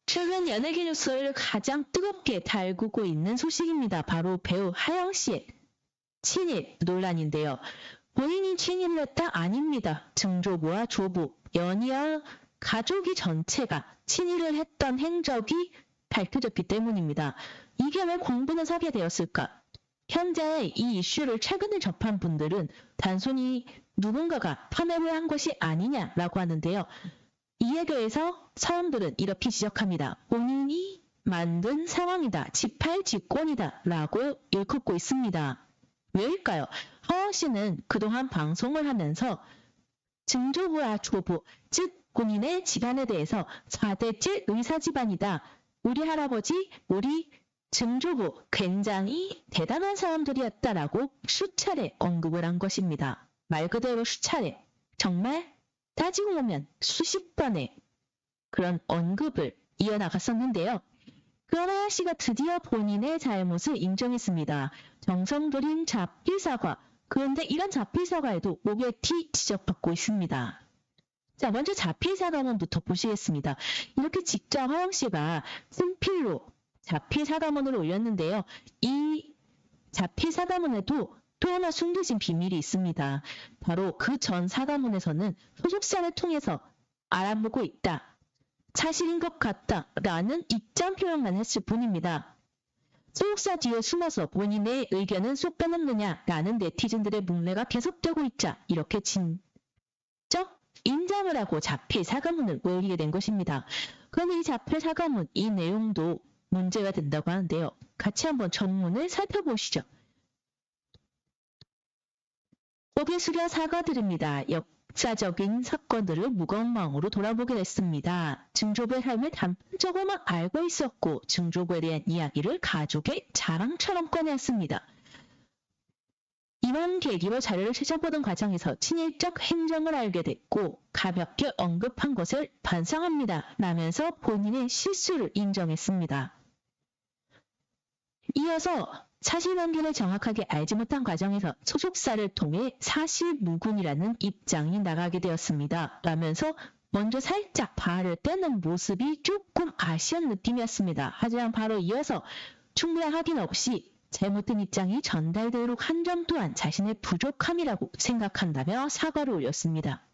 최근 연예계 뉴스를 가장 뜨겁게 달구고 있는 소식입니다. 바로 배우 하영 씨의 친일 논란인데요. 본인이 친일을 했다? 아닙니다. 증조부와 조부, 연이어 가족이 전체가 친일을 했던 행적이 밝혀졌기 때문입니다. 이게 왜 공분을 사게 되었을까? 현재 이 이슈를 최근에 접한 분들은 단순히 누군가가 편협을 한 것이 아니냐라고 하는데요. 이에 대해서 사람들은 이렇게 지적합니다. 본인이 만든 상황이다. 지팔직권이다. 라고 일컫고 있습니다. 왜일까요? 하원 씨는 그동안 방송을 하면서 증조부와 조부, 즉 본인의 집안에 대해서 4대째 의사 집안이다. 우리 할아버지, 우리 증조부 굉장히 대단한 사람들이었다라고 수차례 언급을 한 것입니다. 말 그대로 수차례. 정말 따지고 보면 수십 번의 그런 언급을 이어나갔었는데요. 그러나 하영 씨가 드디어 본인의 잘못을 인정했습니다. 정성 들인 자필 사과. 그런데 이런 자필 사과에도 오게티 지적받고 있습니다. 자, 먼저 자필 사과문부터 보시겠습니다. 이렇게 직접 하영 씨가 친필로 자필 사과문을 올렸는데요. 이 자필 사과문에도 또 하나 숨겨진 비밀이 있습니다. 바로 그 전 사과문에서는 소속사를 통해서 알아보고 있다. 사실인 것 같다. 라는 입장 표현만 했을 뿐입니다. 소속사 뒤에 숨어서 본인의 의견은 쏙 빼놓느냐 라는 네티즌들의 문매가 계속되고 있자 이렇게 진적 인정을 하고 자필 사과문을 올리게 된 것입니다. 그런데 이 자필 사과문, 이 내용도 문제가 된다고 하는데요. 같이 한번 전문을 살펴보시죠. 고개 숙여 사과드립니다. 역사적인 사건들을 무거운 마음으로 돌아보게 됐습니다. 증조부의 삶을 단편적으로만 알고 있었고 증조부에 대한 이야기를 가족의 자랑처럼 꺼내었습니다. 이번 계기로 자료를 찾아보던 과정에서 친일적 행정을 알게 됐고 가볍게 언급한 것을 반성합니다. 라면서 본인의 실수를 인정했습니다. 이어서 사실관계를 정확하게 알지 못한 과정에서 소속사를 통해 사실무근이라는 입장이 나가게 되었습니다. 라면서 먼저 살짝 발을 떼는 모습이 조금 아쉬운 느낌이었습니다. 하지만 바로 이어서 충분한 확인 없이 잘못된 입장이 전달되도록 한 점 또한 자신의 부족함이라고 생각한다며 사과를 올렸습니다.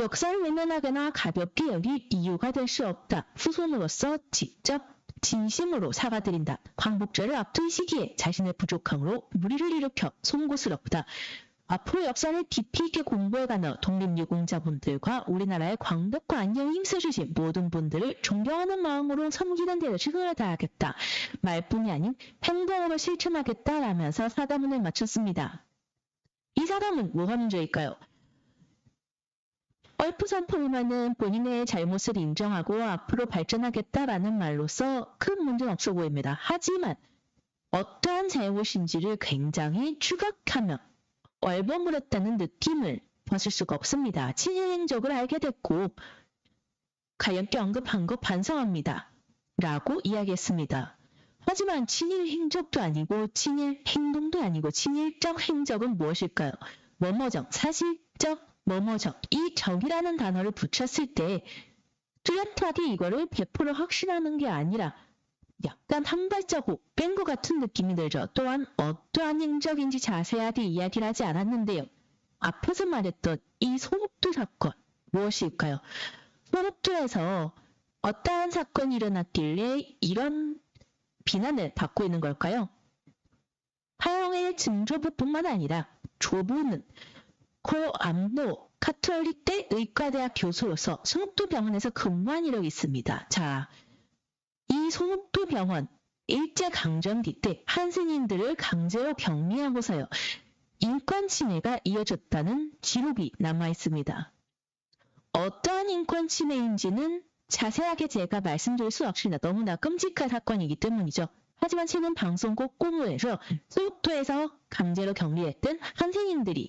역사를 외면하거나 가볍게 여길 이유가 될 수 없다. 후손으로서 직접 진심으로 사과드린다. 광복절을 앞둔 시기에 자신의 부족함으로 무리를 일으켜 송구스럽다. 앞으로 역사를 깊이 있게 공부해가며 독립유공자분들과 우리나라의 광복과 안녕에 힘써주신 모든 분들을 존경하는 마음으로 섬기는 데에 최선을 다하겠다. 말뿐이 아닌 행동으로 실천하겠다라면서 사과문을 마쳤습니다. 이 사과문 뭐가 문제일까요? 얼프선포이면은 본인의 잘못을 인정하고 앞으로 발전하겠다라는 말로서 큰 문제는 없어 보입니다. 하지만 어떠한 잘못인지를 굉장히 추각하며 얼버무렸다는 느낌을 벗을 수가 없습니다. 친일 행적을 알게 됐고 가볍게 언급한 거 반성합니다. 라고 이야기했습니다. 하지만 친일 행적도 아니고 친일 행동도 아니고 친일적 행적은 무엇일까요? 뭐뭐정, 사실적 뭐뭐정, 이 적이라는 단어를 붙였을 때 뚜렷하게 이거를 100% 확신하는 게 아니라 약간 한 발자국 뺀 것 같은 느낌이 들죠. 또한 어떠한 행적인지 자세하게 이야기를 하지 않았는데요. 앞에서 말했던 이 소목도 사건 무엇일까요? 소목도에서 어떠한 사건이 일어났길래 이런 비난을 받고 있는 걸까요? 하영의 증조부뿐만 아니라 조부는 고암로 카톨릭대 의과대학 교수로서 송옥도병원에서 근무한 이력이 있습니다. 자, 이 송옥도병원 일제강점기 때 한센인들을 강제로 격리하고서요. 인권 침해가 이어졌다는 기록이 남아 있습니다. 어떠한 인권 침해인지는 자세하게 제가 말씀드릴 수 없습니다. 너무나 끔찍한 사건이기 때문이죠. 하지만 최근 방송국 공무에서 송옥도에서 강제로 격리했던 한센인들이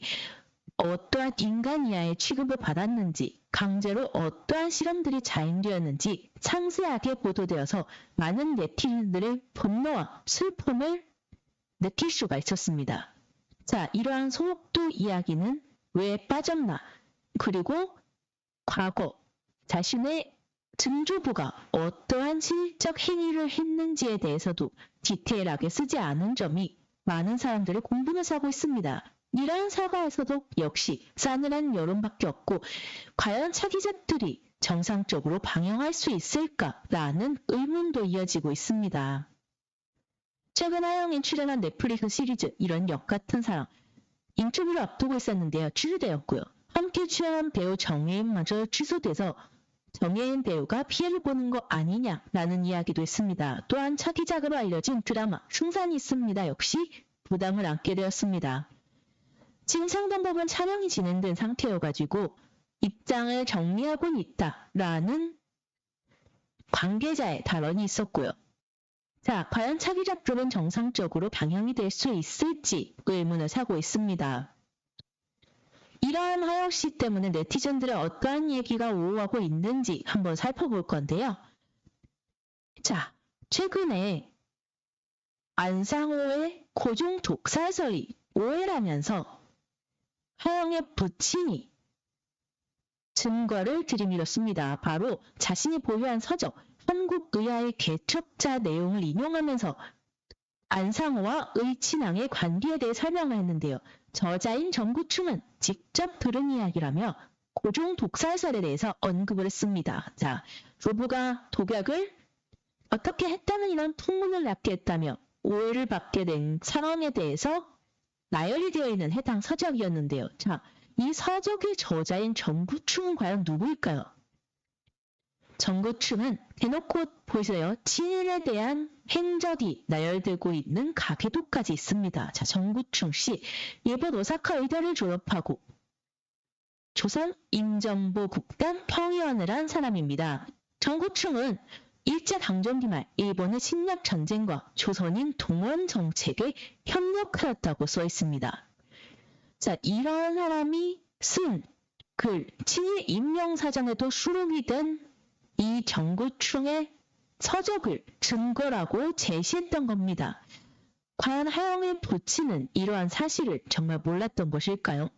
어떠한 인간 이하의 취급을 받았는지, 강제로 어떠한 실험들이 자행되었는지 상세하게 보도되어서 많은 네티즌들의 분노와 슬픔을 느낄 수가 있었습니다. 자, 이러한 송옥도 이야기는 왜 빠졌나? 그리고 과거 자신의 증조부가 어떠한 실적 행위를 했는지에 대해서도 디테일하게 쓰지 않은 점이 많은 사람들의 공분을 사고 있습니다. 이러한 사과에서도 역시 싸늘한 여론밖에 없고 과연 차기작들이 정상적으로 방영할 수 있을까라는 의문도 이어지고 있습니다. 최근 하영이 출연한 넷플릭스 시리즈 이런 역 같은 사랑 인터뷰를 앞두고 있었는데요. 취소되었고요. 함께 출연한 배우 정예인마저 취소돼서 정예인 배우가 피해를 보는 거 아니냐라는 이야기도 있습니다. 또한 차기작으로 알려진 드라마 승산이 있습니다. 역시 부담을 안게 되었습니다. 지금 상당부분 촬영이 진행된 상태여가지고 입장을 정리하고 있다라는 관계자의 발언이 있었고요. 자, 과연 차기작들은 정상적으로 방영이 될 수 있을지 의문을 사고 있습니다. 이러한 하영 씨 때문에 네티즌들의 어떠한 얘기가 오가고 있는지 한번 살펴볼 건데요. 자, 최근에 안상호의 고종 독살설이 오해라면서 하영의 부친이 증거를 들이밀었습니다. 바로 자신이 보유한 서적 한국의아의 개척자 내용을 인용하면서 안상호와 의친왕의 관계에 대해 설명을 했는데요. 저자인 정구충은 직접 들은 이야기라며 고종 독살설에 대해서 언급을 했습니다. 자, 부부가 독약을 어떻게 했다는 이런 통문을 낳게 했다며 오해를 받게 된 상황에 대해서 나열이 되어 있는 해당 서적이었는데요. 자, 이 서적의 저자인 정구충은 과연 누구일까요? 정구충은 대놓고 보세요. 친일에 대한 행적이 나열되고 있는 가계도까지 있습니다. 자, 정구충 씨, 일본 오사카 의대를 졸업하고 조선 임정보 국단 평의원을 한 사람입니다. 정구충은 일제강점기 말 일본의 침략전쟁과 조선인 동원 정책에 협력하였다고 써 있습니다. 자, 이런 사람이 쓴 글, 친일 임명사전에도 수록이 된 이 정구충의 서적을 증거라고 제시했던 겁니다. 과연 하영의 부친은 이러한 사실을 정말 몰랐던 것일까요?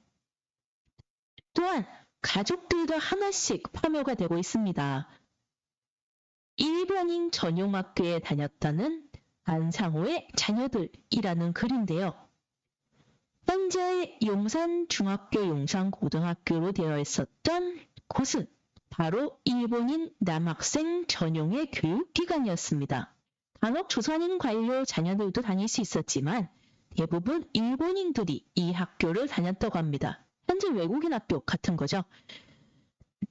또한 가족들도 하나씩 파묘가 되고 있습니다. 일본인 전용학교에 다녔다는 안상호의 자녀들이라는 글인데요. 현재 용산중학교, 용산고등학교로 되어 있었던 곳은 바로 일본인 남학생 전용의 교육기관이었습니다. 간혹 조선인 관료 자녀들도 다닐 수 있었지만 대부분 일본인들이 이 학교를 다녔다고 합니다. 현재 외국인 학교 같은 거죠.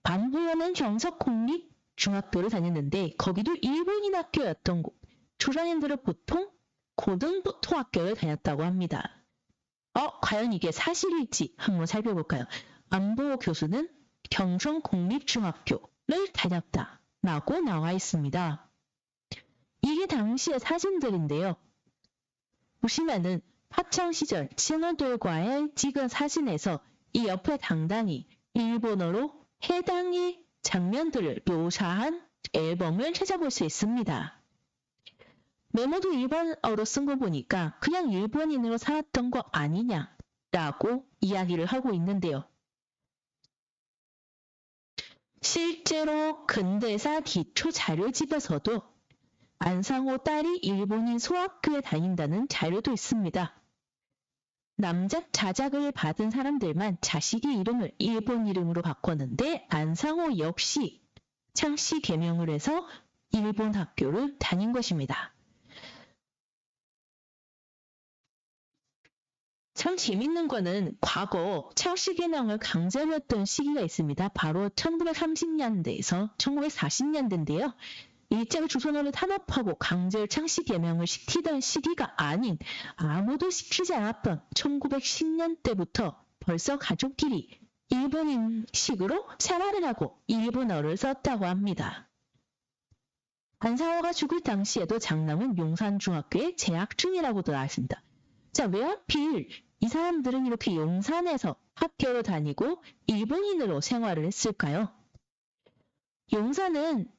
반부여는 경석공립중학교를 다녔는데 거기도 일본인 학교였던 곳. 조선인들은 보통 고등부토학교를 다녔다고 합니다. 과연 이게 사실일지 한번 살펴볼까요? 안보호 교수는 경성공립중학교를 다녔다라고 나와 있습니다. 이게 당시의 사진들인데요. 보시면은 학창시절 친구들과의 찍은 사진에서 이 옆에 당당히 일본어로 해당의 장면들을 묘사한 앨범을 찾아볼 수 있습니다. 메모도 일본어로 쓴 거 보니까 그냥 일본인으로 살았던 거 아니냐라고 이야기를 하고 있는데요. 실제로 근대사 기초 자료집에서도 안상호 딸이 일본인 소학교에 다닌다는 자료도 있습니다. 남작 자작을 받은 사람들만 자식의 이름을 일본 이름으로 바꿨는데 안상호 역시 창씨 개명을 해서 일본 학교를 다닌 것입니다. 참 재밌는 거는 과거 창씨 개명을 강제로 했던 시기가 있습니다. 바로 1930년대에서 1940년대인데요. 일제가 조선어를 탄압하고 강제로 창씨 개명을 시키던 시기가 아닌 아무도 시키지 않았던 1910년대부터 벌써 가족끼리 일본인식으로 생활을 하고 일본어를 썼다고 합니다. 안상호가 죽을 당시에도 장남은 용산중학교에 재학 중이라고도 나왔습니다. 자, 왜 하필 이 사람들은 이렇게 용산에서 학교를 다니고 일본인으로 생활을 했을까요? 용산은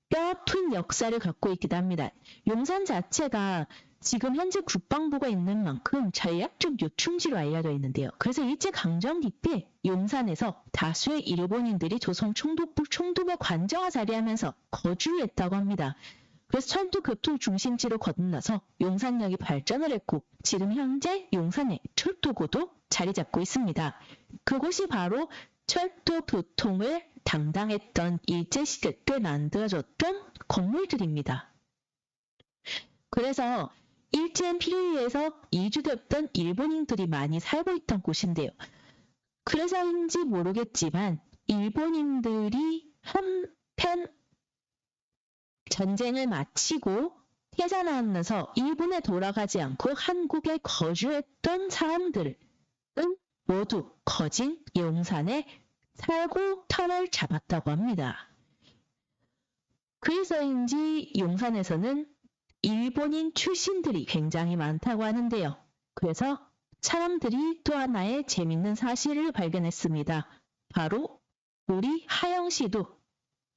뼈아픈 역사를 갖고 있기도 합니다. 용산 자체가 지금 현재 국방부가 있는 만큼 전략적 요충지로 알려져 있는데요. 그래서 일제강점기 때 용산에서 다수의 일본인들이 조선 총독부 관저가 자리하면서 거주했다고 합니다. 그래서 철도 교통 중심지로 거듭나서 용산역이 발전을 했고 지금 현재 용산에 철도고도 자리 잡고 있습니다. 그곳이 바로 철도 교통을 담당했던 일제시대 때 만들어졌던 건물들입니다. 그래서 일제한 피를 위해서 이주됐던 일본인들이 많이 살고 있던 곳인데요. 그래서인지 모르겠지만 일본인들이 한편 전쟁을 마치고 해산하면서 일본에 돌아가지 않고 한국에 거주했던 사람들은 모두 거진 용산에 살고 터를 잡았다고 합니다. 그래서인지 용산에서는 일본인 출신들이 굉장히 많다고 하는데요. 그래서 사람들이 또 하나의 재밌는 사실을 발견했습니다. 바로 우리 하영 씨도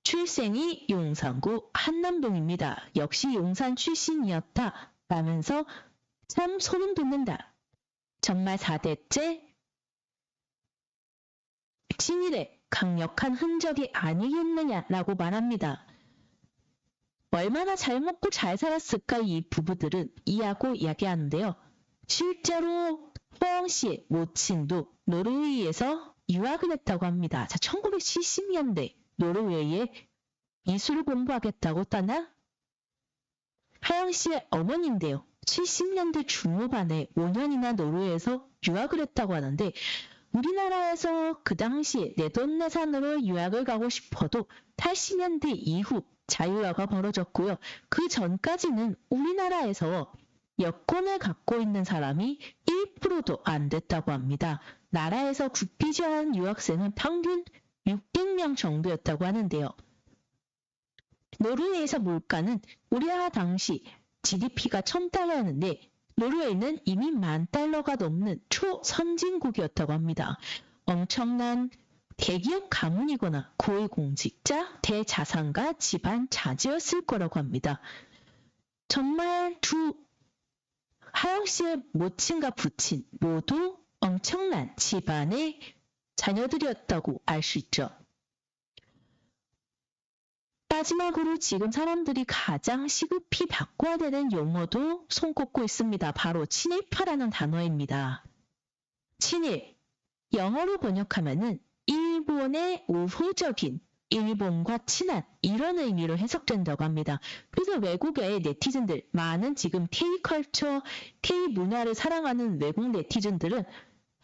출생이 용산구 한남동입니다. 역시 용산 출신이었다 라면서 참 소름 돋는다. 정말 4대째 친일의 강력한 흔적이 아니겠느냐라고 말합니다. 얼마나 잘 먹고 잘 살았을까 이 부부들은 이야기하는데요. 실제로 허영 씨의 모친도 노르웨이에서 유학을 했다고 합니다. 1970년대 노르웨이에 미술을 공부하겠다고 떠나 하영 씨의 어머니인데요. 70년대 중후반에 5년이나 노르웨이에서 유학을 했다고 하는데 우리나라에서 그 당시에 내돈내산으로 유학을 가고 싶어도 80년대 이후 자유화가 벌어졌고요. 그 전까지는 우리나라에서 여권을 갖고 있는 사람이 1%도 안 됐다고 합니다. 나라에서 국비제한 유학생은 평균 600명 정도였다고 하는데요. 노르웨이에서 물가는 우리나라 당시 GDP가 1000달러였는데 노르웨이는 이미 10,000달러가 넘는 초선진국이었다고 합니다. 엄청난 대기업 가문이거나 고위공직자, 대자산가 집안 자제였을 거라고 합니다. 정말 하영 씨의 모친과 부친 모두 엄청난 집안의 자녀들이었다고 알 수 있죠. 마지막으로 지금 사람들이 가장 시급히 바꿔야 되는 용어도 손꼽고 있습니다. 바로 친일파라는 단어입니다. 친일, 영어로 번역하면은 일본의 우호적인, 일본과 친한 이런 의미로 해석된다고 합니다. 그래서 외국의 네티즌들, 많은 지금 K컬처, K문화를 사랑하는 외국 네티즌들은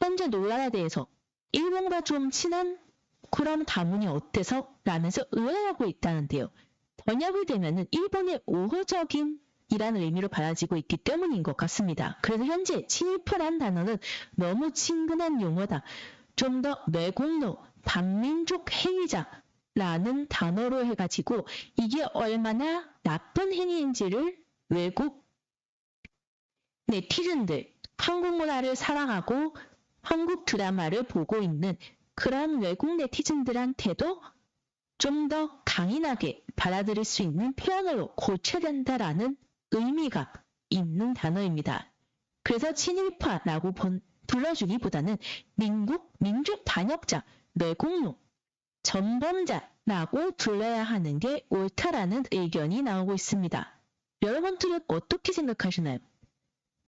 현재 노라에 대해서 일본과 좀 친한 그럼 다문이 어때서? 라면서 의아해하고 있다는데요. 번역이 되면은 일본의 우호적인 이라는 의미로 받아지고 있기 때문인 것 같습니다. 그래서 현재 친일파란 단어는 너무 친근한 용어다. 좀 더 매국노, 반민족 행위자라는 단어로 해가지고 이게 얼마나 나쁜 행위인지를 외국 네티즌들, 한국 문화를 사랑하고 한국 드라마를 보고 있는 그런 외국 네티즌들한테도 좀 더 강인하게 받아들일 수 있는 표현으로 고쳐야 된다라는 의미가 있는 단어입니다. 그래서 친일파라고 불러주기보다는 민족 반역자, 매국노, 전범자라고 불러야 하는 게 옳다라는 의견이 나오고 있습니다. 여러분들은 어떻게 생각하시나요?